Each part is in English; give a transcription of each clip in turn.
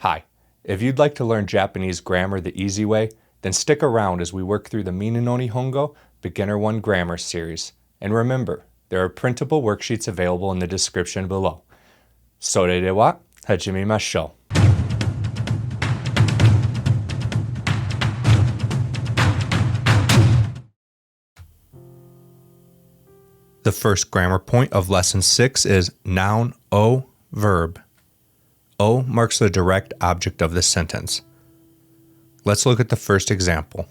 Hi, if you'd like to learn Japanese grammar the easy way, then stick around as we work through the Minna no Nihongo Beginner 1 Grammar series. And remember, there are printable worksheets available in the description below. それでは始めましょう. The first grammar point of Lesson 6 is noun o verb. O marks the direct object of the sentence. Let's look at the first example.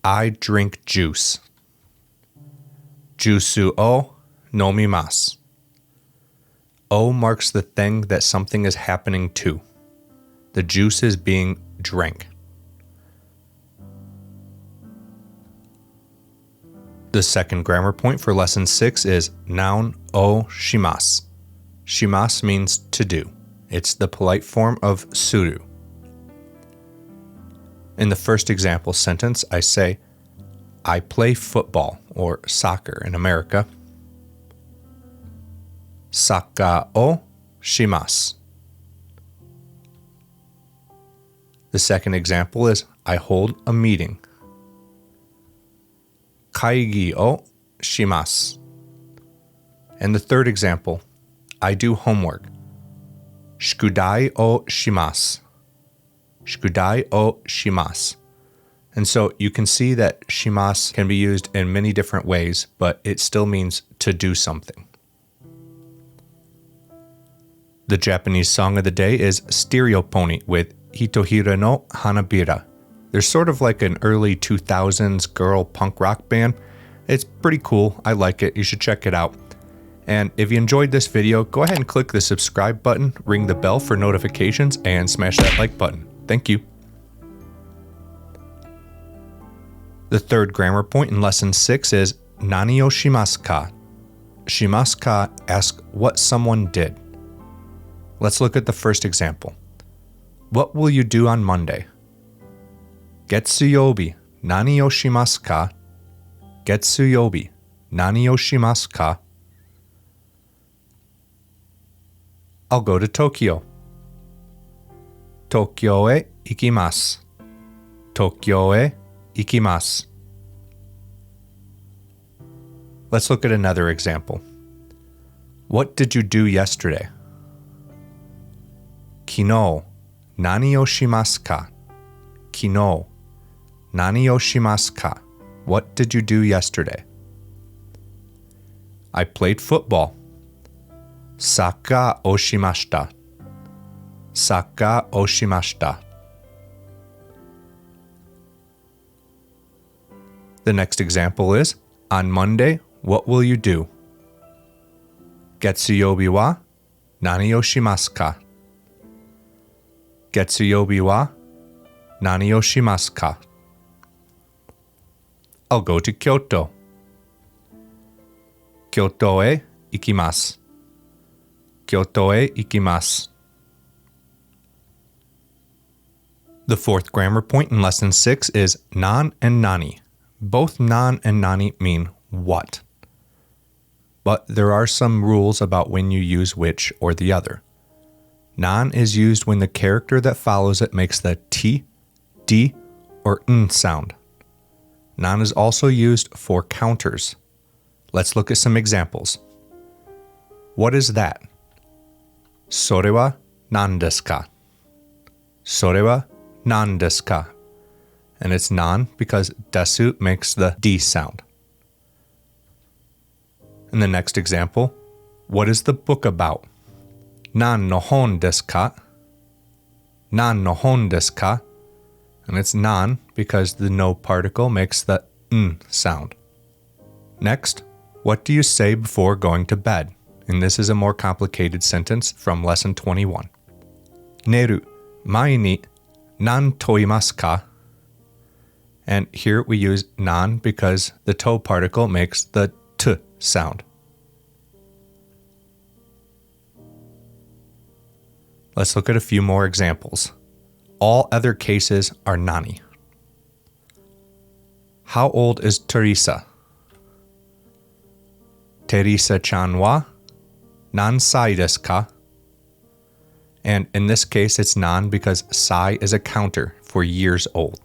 I drink juice. Juice o nomimasu. O marks the thing that something is happening to. The juice is being drank. The second grammar point for Lesson 6 is noun o shimasu. Shimasu means to do. It's the polite form of suru. In the first example sentence, I say, I play football, or soccer in America. Saka o shimasu. The second example is, I hold a meeting. Kaigi o shimasu. And the third example, I do homework. Shukudai o shimasu. Shukudai o shimasu. And so you can see that shimasu can be used in many different ways, but it still means to do something. The Japanese song of the day is Stereo Pony with Hitohira no Hanabira. They're sort of like an early 2000s girl punk rock band. It's pretty cool. I like it. You should check it out. And if you enjoyed this video, go ahead and click the subscribe button, ring the bell for notifications, and smash that like button. Thank you. The third grammar point in Lesson 6 is Nani o shimasu ka? Shimasu ka asks what someone did. Let's look at the first example. What will you do on Monday? Getsuyobi, nani o shimasu ka? Getsuyobi, nani o shimasu ka? I'll go to Tokyo. Tokyo e ikimasu. Tokyo e ikimasu. Let's look at another example. What did you do yesterday? Kino, nani o shimasu ka? Kino, nani o shimasu ka? What did you do yesterday? I played football. Saka o shimashita. Saka o shimashita. The next example is, on Monday, what will you do? Getsuyobi wa nani o shimasu ka? Getsuyobi wa nani o shimasu ka? I'll go to Kyoto. Kyoto e ikimasu. Kyoto e ikimasu. The fourth grammar point in Lesson 6 is nan and nani. Both nan and nani mean what. But there are some rules about when you use which or the other. Nan is used when the character that follows it makes the t, d, or n sound. Nan is also used for counters. Let's look at some examples. What is that? それは何ですか? それは何ですか? And it's nan because desu makes the d sound. In the next example, what is the book about? 何の本ですか? 何の本ですか? And it's nan because the no particle makes the n sound. Next, what do you say before going to bed? And this is a more complicated sentence from Lesson 21. Neru mai ni nan toimasu ka? And here we use nan because the to particle makes the t sound. Let's look at a few more examples. All other cases are nani. How old is Teresa? Teresa-chan wa nansai desu ka? And in this case, it's non because sai is a counter for years old.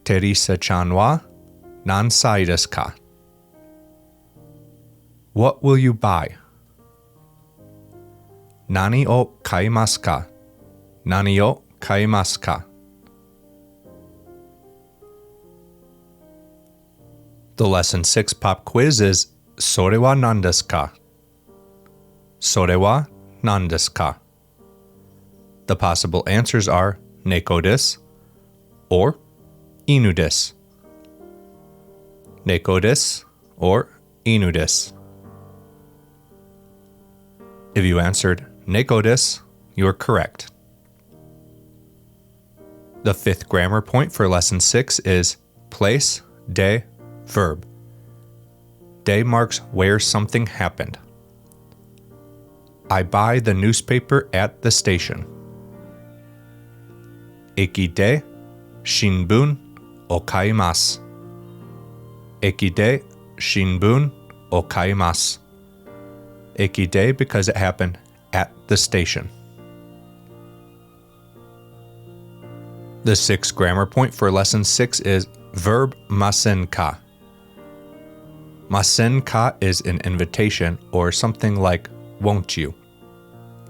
Teresa-chan wa nansai desu ka? What will you buy? Nani o kaimasu ka? Nani o kaimasu ka? The lesson 6 pop quiz is Sore wa nan desu ka? Sore wa nan desu ka? The possible answers are neko desu or inu desu. Neko desu or inu desu. If you answered neko desu, you are correct. The 5th grammar point for lesson 6 is place, de, verb. De marks where something happened. I buy the newspaper at the station. Eki de shinbun o kaimasu. Eki de shinbun o kaimasu. Eki de because it happened at the station. The 6th grammar point for lesson 6 is verb masen ka. Masen ka is an invitation or something like won't you.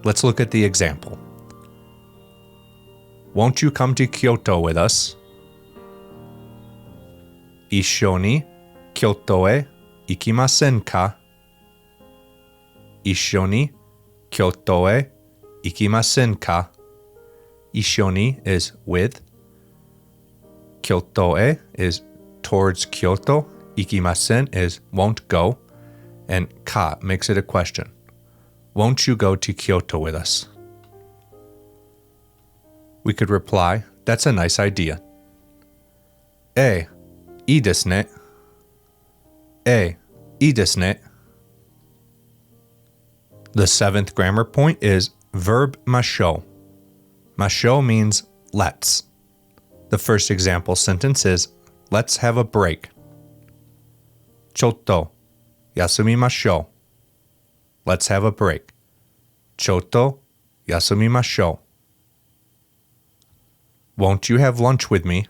Let's look at the example. Won't you come to Kyoto with us? Issho ni Kyoto e ikimasen ka? Issho ni Kyoto e ikimasen ka? Issho ni is with. Kyoto e is towards Kyoto. Ikimasen is won't go. And ka makes it a question. Won't you go to Kyoto with us? We could reply, that's a nice idea. Ii desu ne. Ii desu ne. The 7th grammar point is verb masho. Masho means let's. The first example sentence is let's have a break. Chotto yasumimashou. Let's have a break. Chotto yasumimashou. Won't you have lunch with me?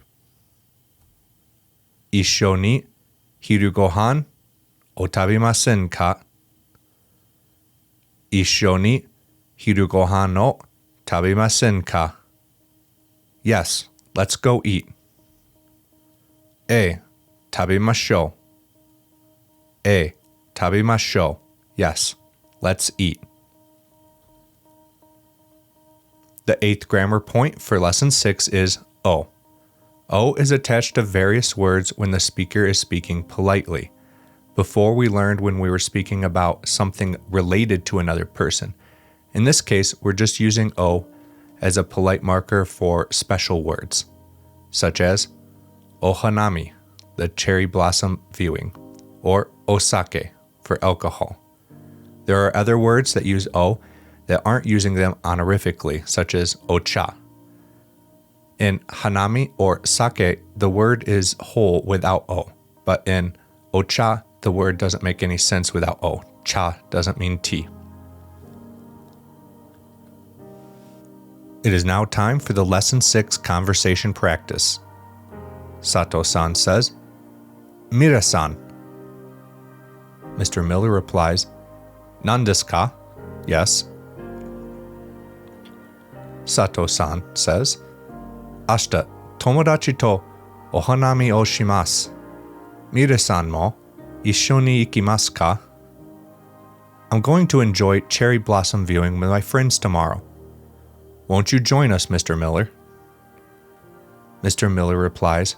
Issho ni hiru gohan o tabemasen ka? Issho ni hiru gohan o tabemasen ka? Yes, let's go eat. Tabemashou. Tabemashou. Yes, let's eat. The 8th grammar point for lesson 6 is o. O is attached to various words when the speaker is speaking politely. Before we learned when we were speaking about something related to another person. In this case, we're just using o as a polite marker for special words, such as ohanami, the cherry blossom viewing, or osake, for alcohol. There are other words that use o that aren't using them honorifically, such as ocha. In hanami or sake, the word is whole without o, but in ocha, the word doesn't make any sense without o. Cha doesn't mean tea. It is now time for the Lesson 6 conversation practice. Sato-san says, Mira-san. Mr. Miller replies, Nan desu ka? Yes. Sato-san says, Ashita, tomodachi to ohanami o shimasu. Mira-san mo issho ni ikimasu ka? I'm going to enjoy cherry blossom viewing with my friends tomorrow. Won't you join us, Mr. Miller? Mr. Miller replies,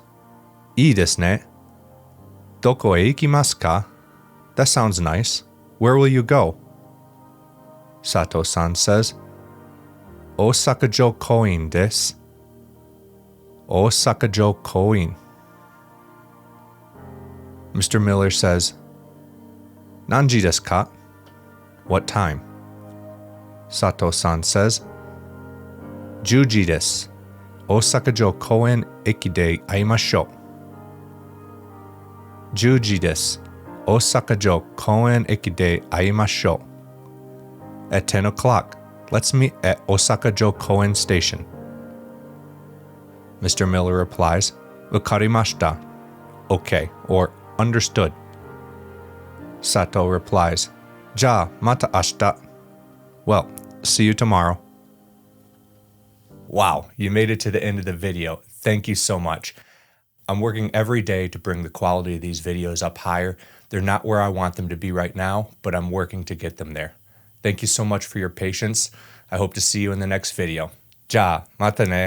Ii desu ne. Doko e ikimasu ka? That sounds nice. Where will you go? Sato-san says, Osaka-jo koin desu. Osaka-jo koin. Mr. Miller says, Nanji desu ka? What time? Sato-san says, 10時です。大阪城公園駅で会いましょう。10時です。大阪城公園駅で会いましょう。At 10 o'clock, Let's meet at Osaka-jo Koen Station. Mr. Miller replies, Wakarimashita. Okay, or understood. Sato replies, Ja, mata ashita. Well, see you tomorrow. Wow, you made it to the end of the video. Thank you so much. I'm working every day to bring the quality of these videos up higher. They're not where I want them to be right now, but I'm working to get them there. Thank you so much for your patience. I hope to see you in the next video. Ja, mata ne.